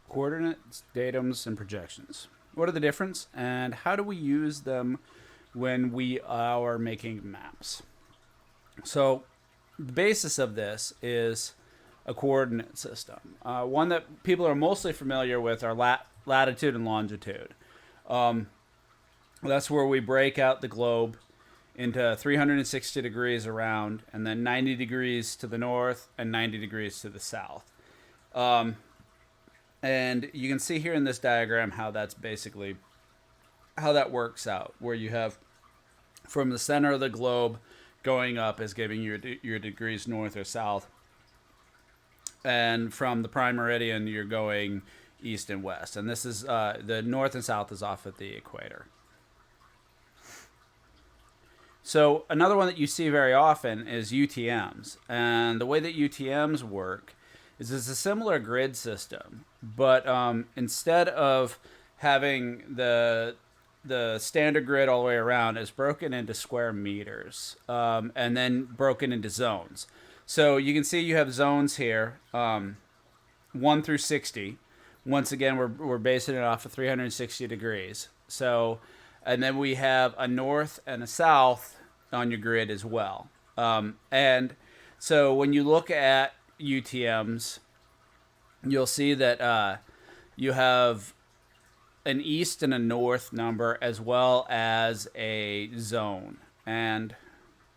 Coordinates, datums, and projections. What are the difference, and how do we use them when we are making maps? So, the basis of this is a coordinate system. One that people are mostly familiar with are latitude and longitude. That's where we break out the globe into 360 degrees around, and then 90 degrees to the north and 90 degrees to the south. And you can see here in this diagram how that's basically how that works out, where you have from the center of the globe going up is giving you your degrees north or south, and from the prime meridian you're going east and west, and this is the north and south is off at the equator. So another one that you see very often is UTMs, and the way that UTMs work is it's a similar grid system, but instead of having the standard grid all the way around, is broken into square meters, and then broken into zones. So you can see you have zones here, 1 through 60. Once again, we're basing it off of 360 degrees. So, and then we have a north and a south on your grid as well. And so when you look at UTMs, you'll see that you have an east and a north number as well as a zone. And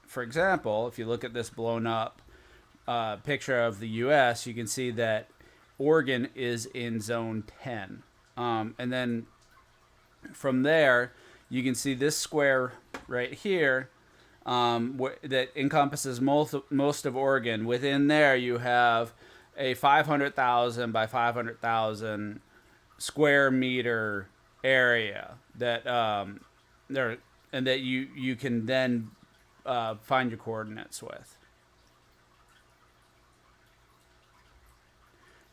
for example, if you look at this blown up picture of the US, you can see that Oregon is in zone 10. And then from there, you can see this square right here that encompasses most of Oregon. Within there, you have a 500,000 by 500,000 square meter area that there, and that you can then find your coordinates with.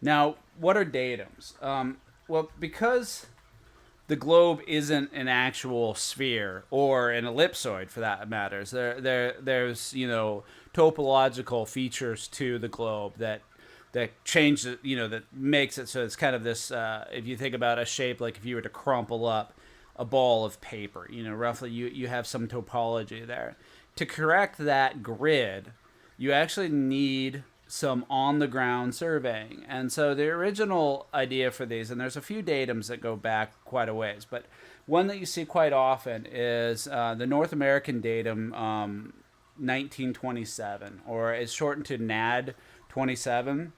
Now, what are datums? Well, because the globe isn't an actual sphere or an ellipsoid, for that matters, there's topological features to the globe that change it, that makes it so it's kind of this. If you think about a shape, like if you were to crumple up a ball of paper, roughly you have some topology there. To correct that grid, you actually need some on-the-ground surveying. And so the original idea for these, and there's a few datums that go back quite a ways, but one that you see quite often is the North American datum 1927, or it's shortened to NAD 27.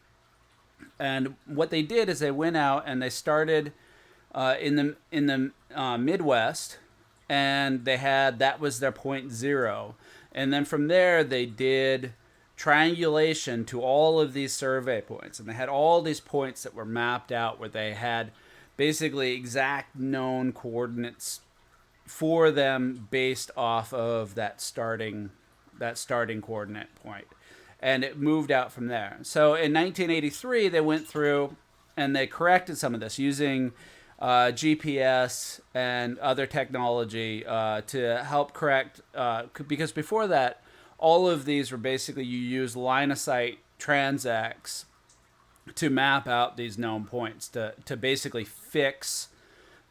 And what they did is they went out and they started in the Midwest, and that was their point zero. And then from there they did triangulation to all of these survey points, and they had all these points that were mapped out where they had basically exact known coordinates for them based off of that starting coordinate point, and it moved out from there. So in 1983 they went through and they corrected some of this using GPS and other technology to help correct, because before that all of these were basically, you use line of sight transects to map out these known points to basically fix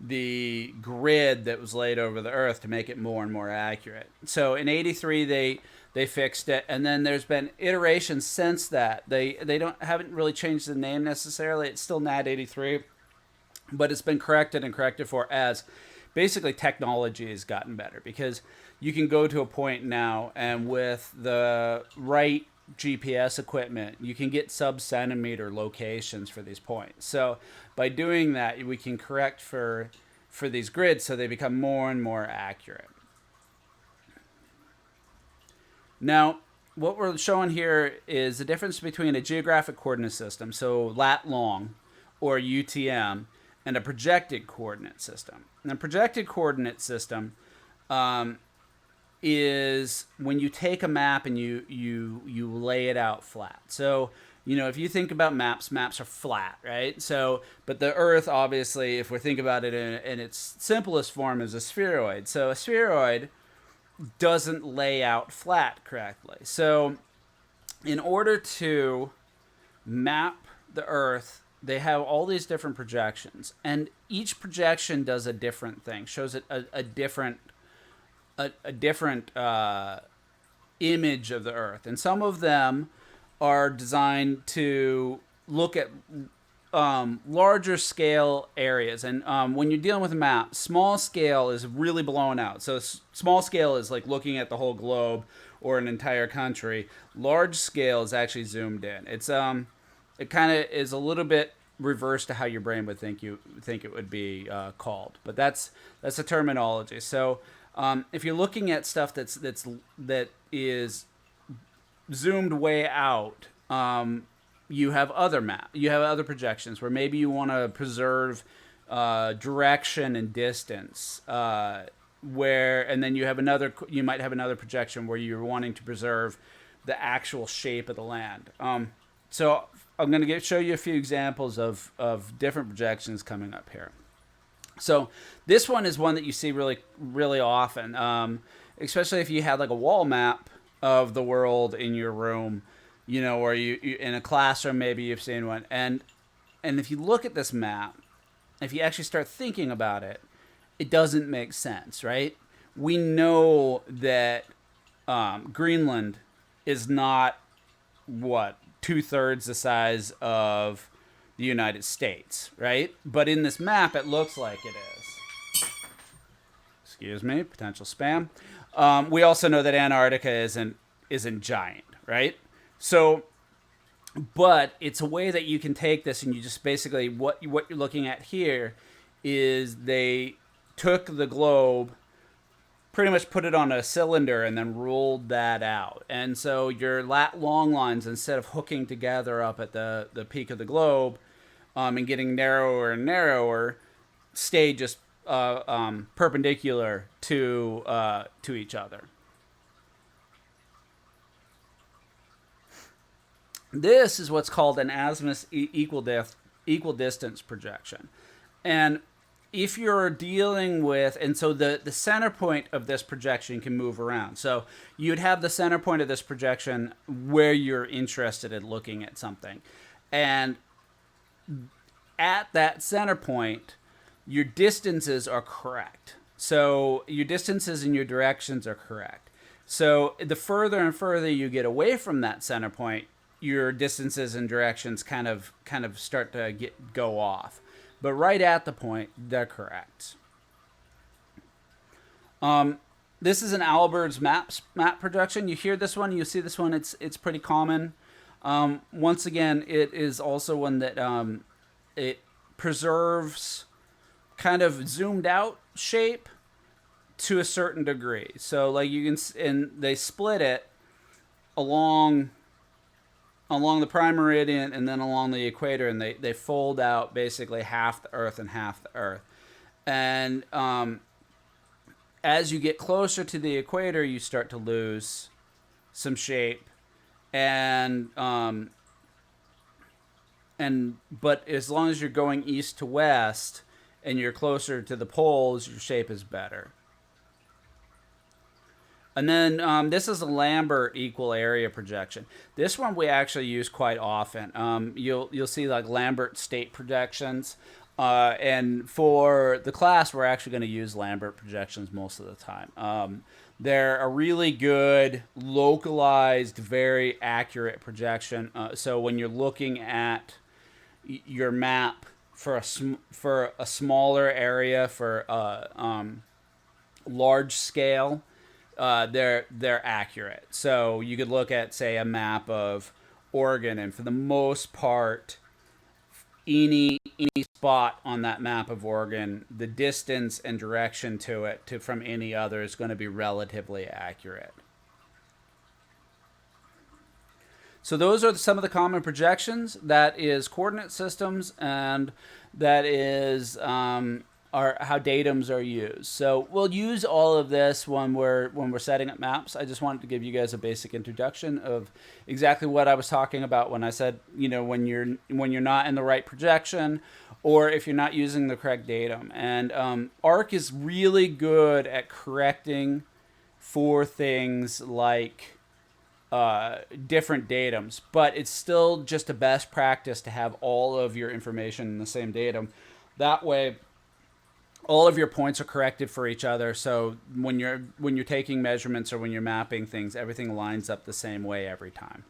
the grid that was laid over the earth to make it more and more accurate. So in 83 they fixed it, and then there's been iterations since that. They haven't really changed the name necessarily. It's still NAD 83, but it's been corrected for as basically technology has gotten better, because you can go to a point now, and with the right GPS equipment, you can get sub-centimeter locations for these points. So by doing that, we can correct for these grids so they become more and more accurate. Now, what we're showing here is the difference between a geographic coordinate system, so lat-long, or UTM, and a projected coordinate system. And a projected coordinate system is when you take a map and you lay it out flat. So, if you think about maps are flat, right? So, but the Earth, obviously, if we think about it in its simplest form, is a spheroid. So a spheroid doesn't lay out flat correctly. So in order to map the Earth they have all these different projections, and each projection does a different thing, shows it a different a different image of the Earth, and some of them are designed to look at larger scale areas. And when you're dealing with a map, small scale is really blown out. So small scale is like looking at the whole globe or an entire country. Large scale is actually zoomed in. It kind of is a little bit reverse to how your brain would think it would be called. But that's the terminology. So if you're looking at stuff that is zoomed way out, you have other projections where maybe you want to preserve direction and distance, and then you might have another projection where you're wanting to preserve the actual shape of the land. So I'm going to show you a few examples of different projections coming up here. So this one is one that you see really, really often, especially if you had like a wall map of the world in your room, or you in a classroom, maybe you've seen one. And if you look at this map, if you actually start thinking about it, it doesn't make sense, right? We know that Greenland is not, 2/3 the size of the United States, right? But in this map, it looks like it is. Excuse me, potential spam. We also know that Antarctica isn't giant, right? So, but it's a way that you can take this, and you just basically what you're looking at here is they took the globe, pretty much put it on a cylinder, and then rolled that out. And so your long lines, instead of hooking together up at the peak of the globe, and getting narrower and narrower, stay just perpendicular to each other. This is what's called an azimuth equidistance projection. And if you're dealing with, and so the center point of this projection can move around. So you'd have the center point of this projection where you're interested in looking at something. And at that center point, your distances are correct. So your distances and your directions are correct. So the further and further you get away from that center point, your distances and directions kind of start to go off. But right at the point, they're correct. This is an Albers Map Projection. You hear this one, you see this one. It's pretty common. Once again, it is also one that it preserves kind of zoomed out shape to a certain degree. So like you can, and they split it along the prime meridian and then along the equator, and they fold out basically half the Earth and half the Earth. And as you get closer to the equator, you start to lose some shape. But as long as you're going east to west and you're closer to the poles, your shape is better. And then this is a Lambert equal area projection. This one we actually use quite often. You'll see like Lambert state projections. And for the class, we're actually going to use Lambert projections most of the time. They're a really good, localized, very accurate projection. So when you're looking at your map for a smaller area, for large scale, they're accurate. So you could look at, say, a map of Oregon, and for the most part, any spot on that map of Oregon, the distance and direction to it from any other is going to be relatively accurate. So those are some of the common projections. That is coordinate systems, and that is how datums are used. So we'll use all of this when we're setting up maps. I just wanted to give you guys a basic introduction of exactly what I was talking about when I said, when you're not in the right projection, or if you're not using the correct datum. And ARC is really good at correcting for things like different datums, but it's still just a best practice to have all of your information in the same datum. That way, all of your points are corrected for each other. So when you're taking measurements or when you're mapping things, everything lines up the same way every time.